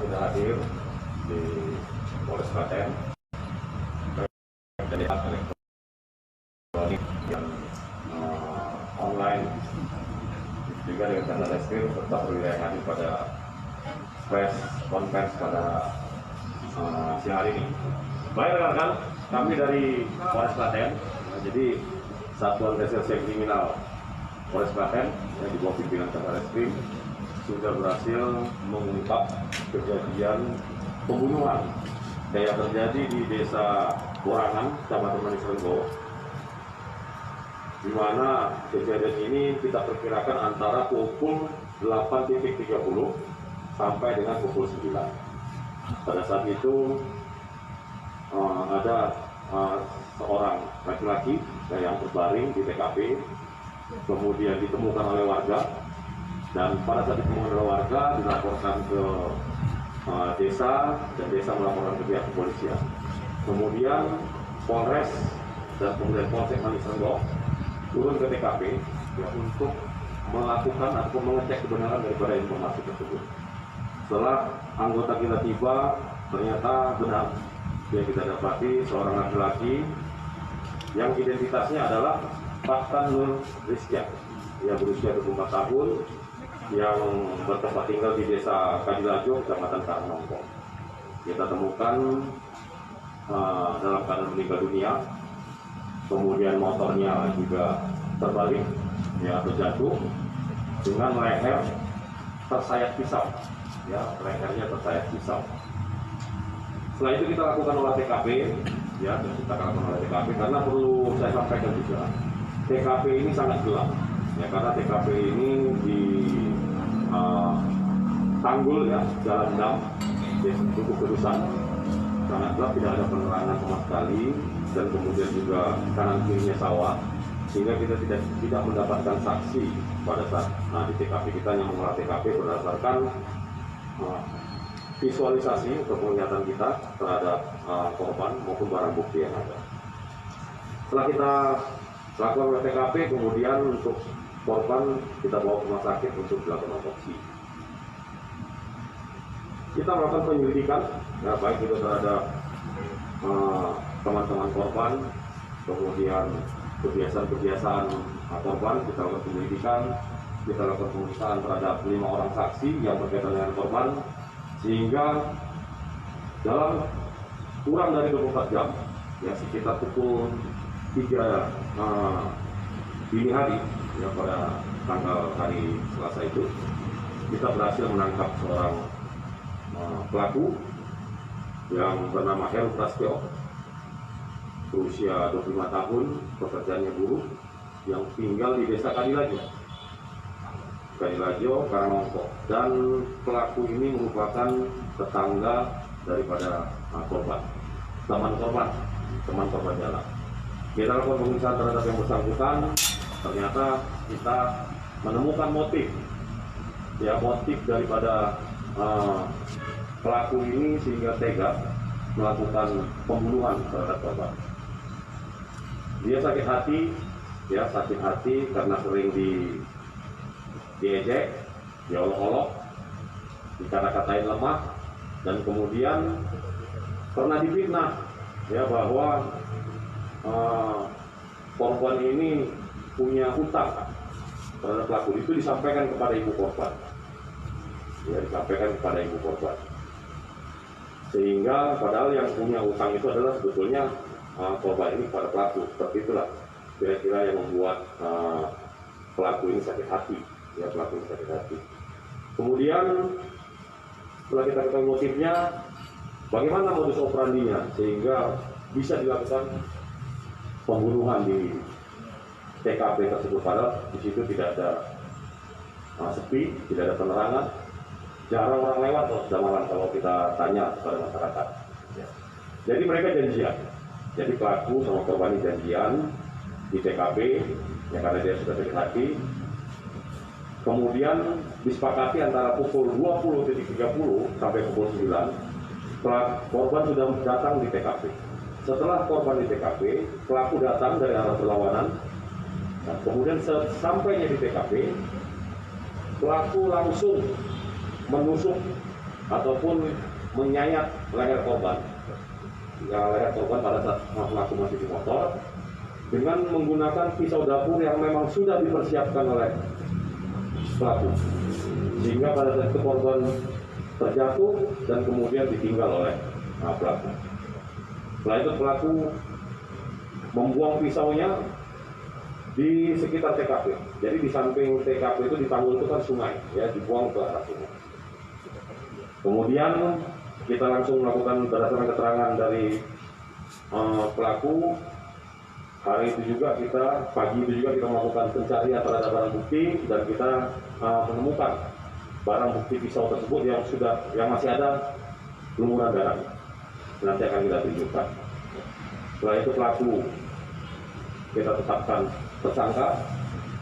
sudah hadir di Polres Klaten dan elektronik yang online juga dengan data reskrim serta perwira hadir pada press conference pada siang hari ini. Baik rekan-rekan, kami dari Polres Klaten, jadi Satuan Reserse Kriminal Polres Klaten yang di bawah pimpinan data reskrim sudah berhasil mengungkap kejadian pembunuhan yang terjadi di Desa Borangan, Kecamatan Manis Renggo, di mana kejadian ini kita perkirakan antara pukul 8.30 sampai dengan pukul 9. Pada saat itu ada seorang laki-laki yang berbaring di TKP, kemudian ditemukan oleh warga, dan pada saat ditemukan oleh warga dilaporkan ke desa, dan desa melaporkan ke pihak kepolisian. Kemudian Polres dan kemudian Polsek Manis Renggo turun ke TKP ya, untuk melakukan atau mengecek kebenaran daripada informasi tersebut. Setelah anggota kita tiba, ternyata benar yang kita dapati seorang laki-laki yang identitasnya adalah Paktan Nur Rizkya, yang berusia 24 tahun, yang bertempat tinggal di Desa Kadilajo, Kecamatan Karangnongko. Kita temukan dalam keadaan meninggal dunia, kemudian motornya juga terbalik, ya, terjatuh dengan leher tersayat pisau, ya, lehernya tersayat pisau. Setelah itu kita lakukan olah TKP, ya, kita lakukan olah TKP karena perlu saya sampaikan juga, TKP ini sangat gelap, ya, karena TKP ini di tanggul, ya, jalan dam, Dukuh Kedusan, sangat gelap, tidak ada penerangan sama sekali, dan kemudian juga kanan kirinya sawah, sehingga kita tidak mendapatkan saksi pada saat di TKP. Kita yang mengolah TKP berdasarkan visualisasi atau penglihatan kita terhadap korban maupun barang bukti yang ada. Setelah kita lakukan TKP, kemudian untuk korban kita bawa ke rumah sakit untuk dilakukan otopsi. Kita melakukan penyelidikan, ya, baik itu terhadap teman-teman korban, kemudian kebiasaan-kebiasaan korban, kita lakukan penyelidikan, kita lakukan pemeriksaan terhadap 5 orang saksi yang berkaitan dengan korban, sehingga dalam kurang dari 24 jam, ya, sekitar pukul 3 dini hari, ya, pada tanggal hari Selasa itu, kita berhasil menangkap seorang pelaku yang bernama Heru Prasetyo, berusia 25 tahun, pekerjaannya buruh, yang tinggal di Desa Kadilajo, Karangnongko, dan pelaku ini merupakan tetangga daripada korban, teman korban jalan. Kita lakukan pemeriksaan terhadap yang bersangkutan, ternyata kita menemukan motif, ya, motif daripada pelaku ini sehingga tega melakukan pembunuhan terhadap korban. Dia sakit hati karena sering diejek, diolok-olok, dikata-katain lemah, dan kemudian pernah difitnah, ya, bahwa korban ini punya hutang terhadap pelaku. Itu disampaikan kepada ibu korban, ya, sehingga padahal yang punya hutang itu adalah sebetulnya korban ini kepada pelaku. Seperti itulah kira-kira yang membuat pelaku ini sakit hati, ya, Kemudian setelah kita ketahui motifnya, bagaimana modus operandinya sehingga bisa dilakukan pembunuhan di TKP tersebut, padahal di situ tidak ada sepi, tidak ada penerangan, jarang orang lewat malam kalau kita tanya kepada masyarakat. Ya. Jadi mereka janjian, jadi pelaku sama korban ini janjian di TKP, ya, karena dia sudah sakit hati. Kemudian disepakati antara pukul 20.30 sampai pukul 9, korban sudah datang di TKP. Setelah korban di TKP, pelaku datang dari arah berlawanan. Nah, kemudian sampainya di TKP, pelaku langsung menusuk ataupun menyayat leher korban. Leher korban pada saat pelaku masih di motor dengan menggunakan pisau dapur yang memang sudah dipersiapkan oleh pelaku, sehingga pada saat itu korban terjatuh dan kemudian ditinggal oleh pelaku. Setelah itu pelaku membuang pisaunya di sekitar TKP. Jadi di samping TKP itu di tanggul itu kan sungai, ya, dibuang ke arah sungai. Kemudian kita langsung melakukan berdasarkan keterangan dari pelaku. Hari itu juga pagi itu juga kita melakukan pencarian terhadap barang bukti dan kita menemukan barang bukti pisau tersebut yang masih ada lumuran darah. Nanti akan kita tunjukkan. Setelah itu pelaku kita tetapkan tersangka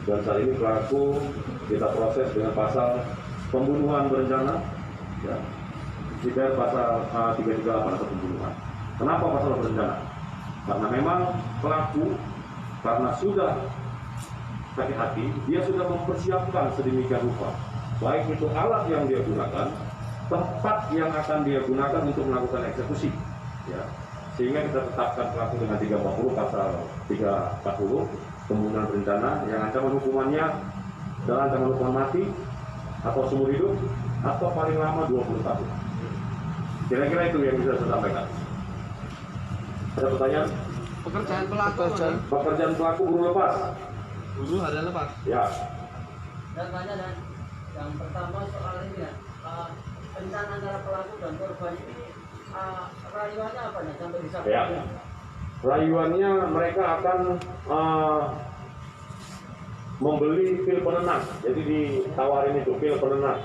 dan saat ini pelaku kita proses dengan pasal pembunuhan berencana, ya, juga pasal 338 atau pembunuhan. Kenapa pasal berencana? Karena memang pelaku karena sudah sakit hati, dia sudah mempersiapkan sedemikian rupa, baik itu alat yang dia gunakan, tempat yang akan dia gunakan untuk melakukan eksekusi, ya. Sehingga kita tetapkan pelaku dengan 340 pasal 340 pembunuhan berencana yang ancaman hukumannya dengan ancaman hukuman mati atau seumur hidup atau paling lama 20 tahun. Kira-kira itu yang bisa saya sampaikan. Ada pertanyaan? Pekerjaan pelaku guru lepas. Guru ada lepas. Ya. Dan tanya dan yang pertama soal ini ya, rencana antara pelaku dan korban ini rayuannya apa nih sampai bisa? Ya. Rayuannya mereka akan membeli pil penenang. Jadi ditawarin itu pil penenang.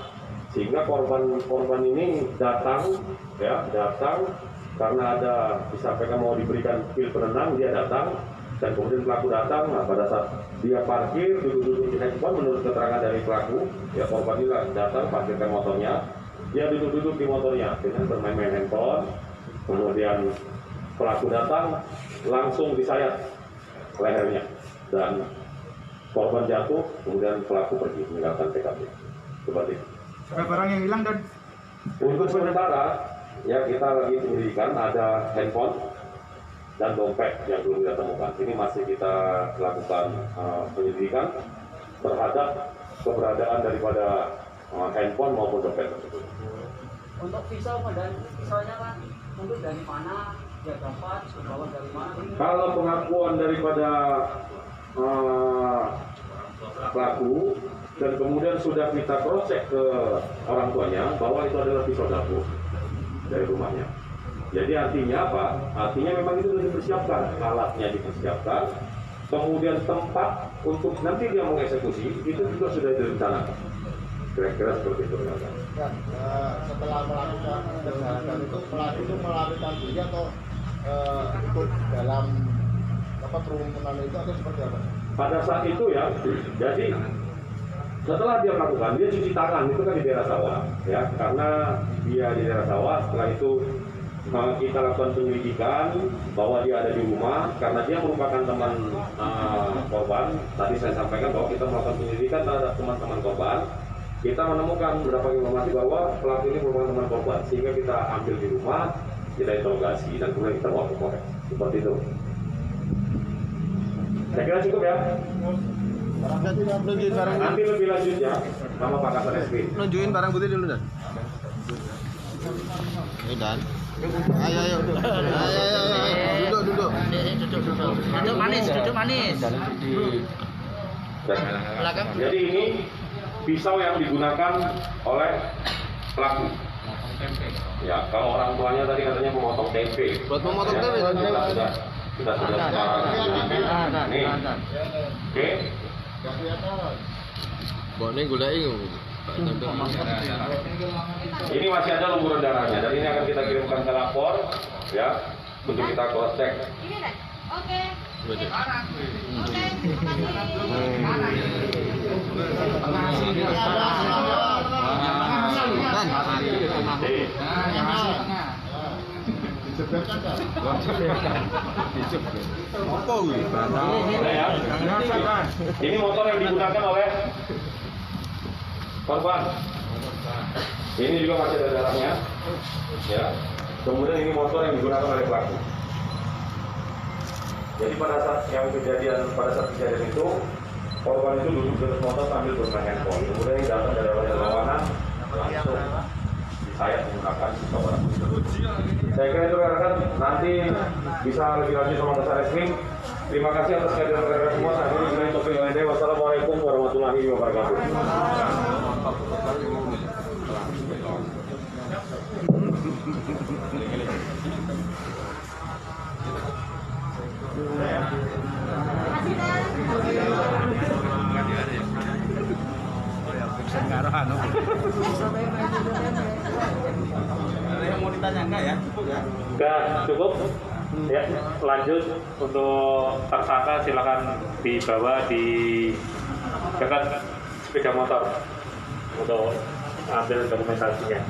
Sehingga korban ini datang karena ada disampaikan mau diberikan pil penenang, dia datang dan kemudian pelaku datang. Nah, pada saat dia parkir duduk-duduk di handphone, menurut keterangan dari pelaku, ya korban ini datang parkirkan motornya, dia duduk-duduk di motornya dengan bermain-main handphone. Kemudian pelaku datang langsung disayat lehernya dan korban jatuh, kemudian pelaku pergi meninggalkan TKP. Seperti itu. Barang yang hilang dan untuk sementara ya kita lagi penyelidikan, ada handphone dan dompet yang belum kita temukan. Ini masih kita lakukan penyelidikan terhadap keberadaan daripada handphone maupun dompet tersebut. Untuk pisau dan pisaunya kan untuk dari mana dia dapat, dibawa dari mana? Kalau pengakuan daripada pelaku dan kemudian sudah kita cross check ke orang tuanya bahwa itu adalah pisau dapur dari rumahnya. Jadi artinya apa? Artinya memang itu sudah dipersiapkan, alatnya dipersiapkan, kemudian tempat untuk nanti dia mengeksekusi itu juga sudah direncanakan. Kira-kira seperti itu. Ya, setelah melakukan kejahatan itu pelaku itu melarikan diri atau ikut dalam kerumunan itu atau seperti apa? Pada saat itu ya, jadi setelah dia melakukan, dia cuci tangan itu kan di daerah sawah, ya, karena dia di daerah sawah. Setelah itu kita lakukan penyelidikan bahwa dia ada di rumah karena dia merupakan teman korban. Tadi saya sampaikan bahwa kita melakukan penyelidikan terhadap teman-teman korban. Kita menemukan beberapa informasi bahwa pelaku ini merupakan teman korban, sehingga kita ambil di rumah, kita interogasi dan kemudian kita bawa ke Polres. Seperti itu. Saya kira cukup ya. Nanti lebih lanjut ya sama Pak Kasar SP. nunjukin barang bukti dulu dan. Ayo dan. Ayo. Duduk. Duduk manis. Jadi ini pisau yang digunakan oleh pelaku. Ya, kalau orang tuanya tadi katanya memotong tempe. Buat memotong tempe. Kita sudah sekarang. Nih. Oke. Bone goleki. Ini masih ada lumuran darahnya dan ini akan kita kirimkan ke lapor ya untuk kita cross check. Oke. Ini motor yang digunakan oleh korban. Ini juga masih ada darahnya. Ya. Kemudian ini motor yang digunakan oleh pelaku. Jadi pada saat kejadian itu korban itu duduk di atas motor sambil bermain handphone. Kemudian yang datang dari arah berlawanan langsung disayat menggunakan pisau barang bukti. Saya kira itu rekan nanti bisa lebih lanjut sama Satreskrim. Terima kasih atas kehadiran rekan semua. Saya ini Topik Lende. Wassalamualaikum warahmatullahi wabarakatuh. Ada yang mau ditanya enggak ya? Cukup ya? Sudah cukup. Ya, lanjut untuk tersangka silakan dibawa di dekat sepeda motor untuk ambil dokumentasinya.